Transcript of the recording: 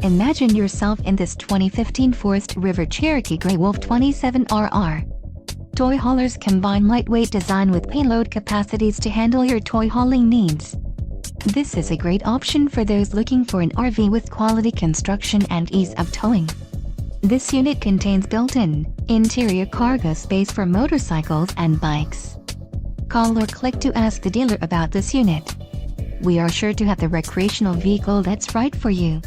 Imagine yourself in this 2015 Forest River Cherokee Grey Wolf 27RR. Toy haulers combine lightweight design with payload capacities to handle your toy hauling needs. This is a great option for those looking for an RV with quality construction and ease of towing. This unit contains built-in, interior cargo space for motorcycles and bikes. Call or click to ask the dealer about this unit. We are sure to have the recreational vehicle that's right for you.